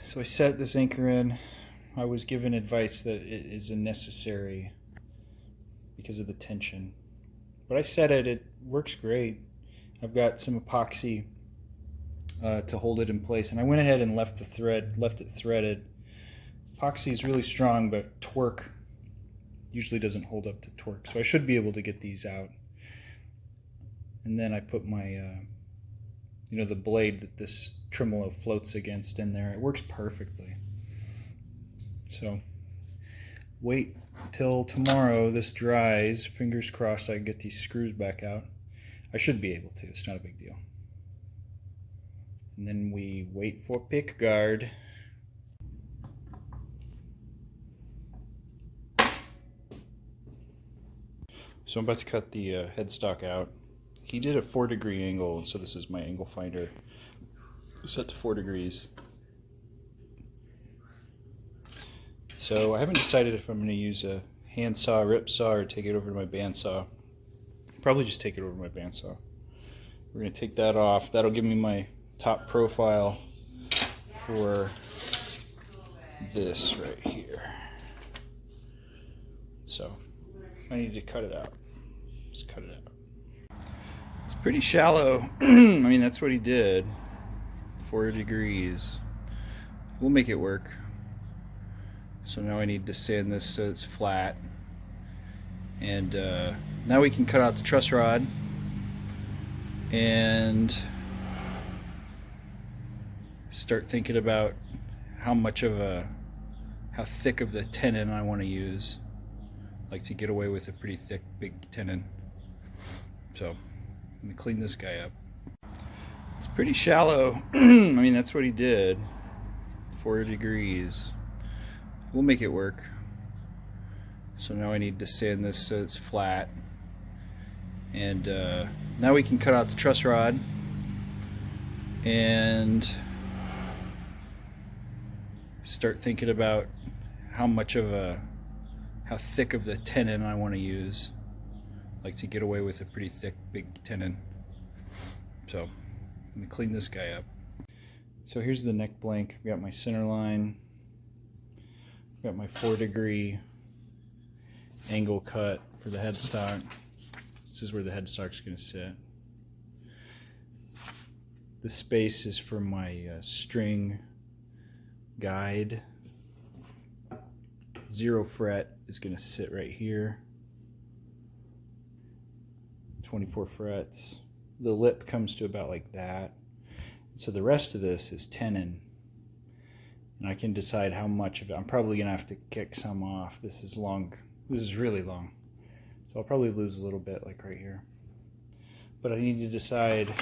So I set this anchor in. I was given advice that it is unnecessary because of the tension. But I set it, it works great. I've got some epoxy to hold it in place, and I went ahead and left it threaded. Epoxy is really strong, but torque usually doesn't hold up to torque. So I should be able to get these out. And then I put my, the blade that this tremolo floats against in there. It works perfectly. So wait till tomorrow this dries. Fingers crossed I can get these screws back out. I should be able to. It's not a big deal. And then we wait for pick guard. So I'm about to cut the headstock out. He did a 4-degree angle, so this is my angle finder set to 4 degrees. So I haven't decided if I'm going to use a handsaw, rip saw, or take it over to my bandsaw. Probably just take it over to my bandsaw. We're going to take that off. That'll give me my top profile for this right here. So I need to cut it out. Just cut it out. It's pretty shallow. I mean, that's what he did. 4 degrees. We'll make it work. So now I need to sand this so it's flat. And now we can cut out the truss rod and start thinking about how thick of the tenon I want to use. I like to get away with a pretty thick, big tenon. So let me clean this guy up. It's pretty shallow. I mean, that's what he did. 4 degrees. We'll make it work. So now I need to sand this so it's flat. And now we can cut out the truss rod and start thinking about how thick of the tenon I want to use. I like to get away with a pretty thick, big tenon. So let me clean this guy up. So here's the neck blank. I've got my center line. I've got my 4-degree angle cut for the headstock. This is where the headstock's going to sit. This space is for my string guide. 0 fret is going to sit right here. 24 frets. The lip comes to about like that. So the rest of this is tenon. And I can decide how much of it. I'm probably going to have to kick some off. This is long. This is really long. So I'll probably lose a little bit, like right here. But I need to decide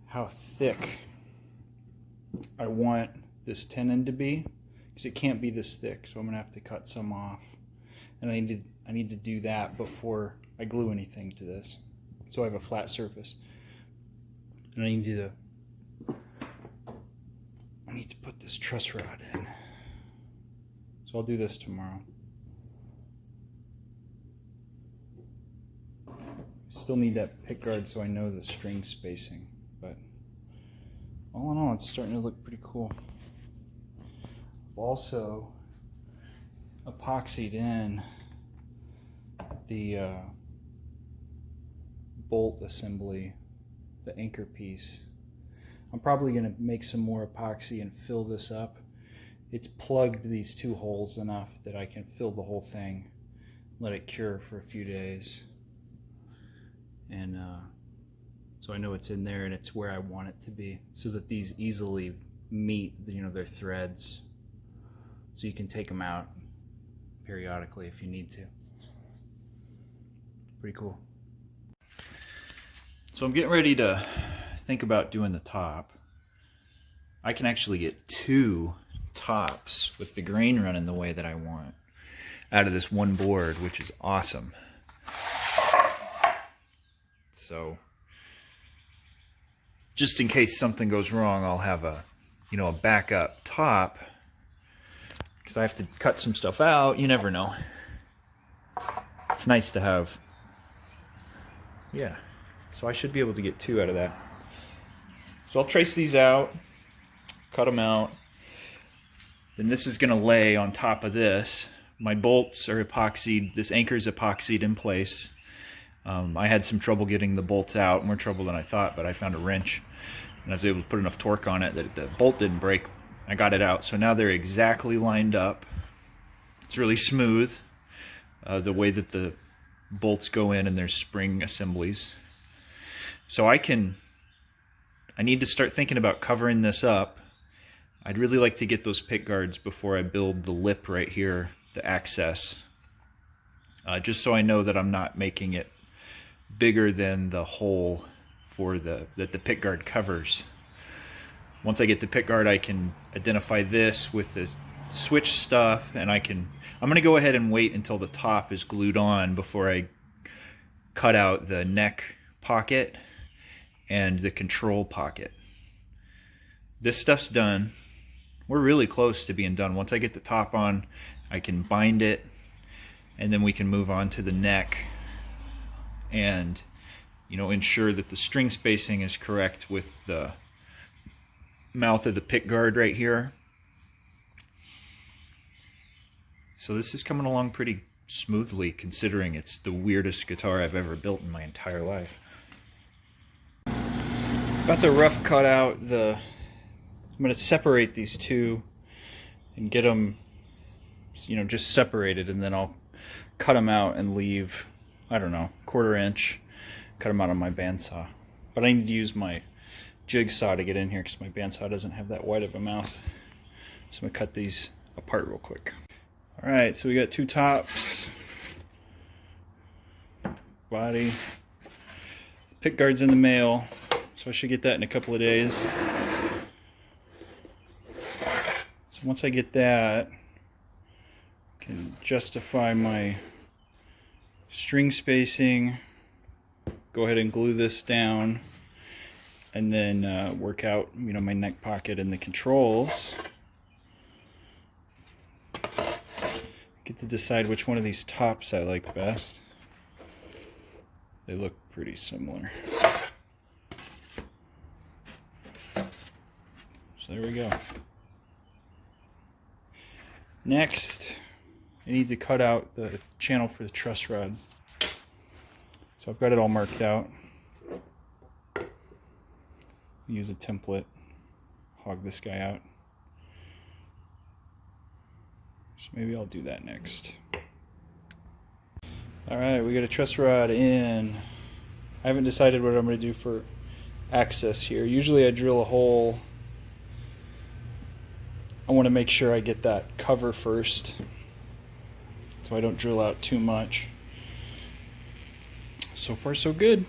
how thick I want this tenon to be, because it can't be this thick. So I'm going to have to cut some off. And I need to do that before I glue anything to this, so I have a flat surface. And I need to put this truss rod in. So I'll do this tomorrow. Still need that pick guard so I know the string spacing, but all in all, it's starting to look pretty cool. Also epoxied in the bolt assembly, the anchor piece. I'm probably going to make some more epoxy and fill this up. It's plugged these 2 holes enough that I can fill the whole thing, let it cure for a few days. And so I know it's in there and it's where I want it to be, so that these easily meet, their threads. So you can take them out periodically if you need to. Pretty cool. So I'm getting ready to think about doing the top. I can actually get 2 tops with the grain running the way that I want out of this one board, which is awesome. So just in case something goes wrong, I'll have a backup top, because I have to cut some stuff out. You never know. It's nice to have. Yeah, so I should be able to get 2 out of that. So I'll trace these out, cut them out. Then this is going to lay on top of this. My bolts are epoxied. This anchor is epoxied in place. I had some trouble getting the bolts out, more trouble than I thought, but I found a wrench and I was able to put enough torque on it that the bolt didn't break. I got it out, so now they're exactly lined up. It's really smooth, the way that the bolts go in and there's spring assemblies. So I need to start thinking about covering this up. I'd really like to get those pick guards before I build the lip right here, the access, just so I know that I'm not making it bigger than the hole for that the pick guard covers. Once I get the pick guard, I can identify this with the switch stuff, and I'm going to go ahead and wait until the top is glued on before I cut out the neck pocket and the control pocket. This stuff's done. We're really close to being done. Once I get the top on, I can bind it, and then we can move on to the neck and, you know, ensure that the string spacing is correct with the mouth of the pick guard right here. So this is coming along pretty smoothly, considering it's the weirdest guitar I've ever built in my entire life. About to rough cut out I'm going to separate these two and get them, you know, just separated, and then I'll cut them out and leave, I don't know, 1/4 inch, cut them out on my bandsaw. But I need to use my jigsaw to get in here because my bandsaw doesn't have that wide of a mouth. So I'm going to cut these apart real quick. Alright, so we got two tops, body, pick guards in the mail, so I should get that in a couple of days. So once I get that, I can justify my string spacing, go ahead and glue this down, and then work out, you know, my neck pocket and the controls. Get to decide which one of these tops I like best. They look pretty similar. So there we go. Next, I need to cut out the channel for the truss rod. So I've got it all marked out. Use a template, hog this guy out. So maybe I'll do that next. Alright, we got a truss rod in. I haven't decided what I'm going to do for access here. Usually I drill a hole. I want to make sure I get that cover first, so I don't drill out too much. So far so good.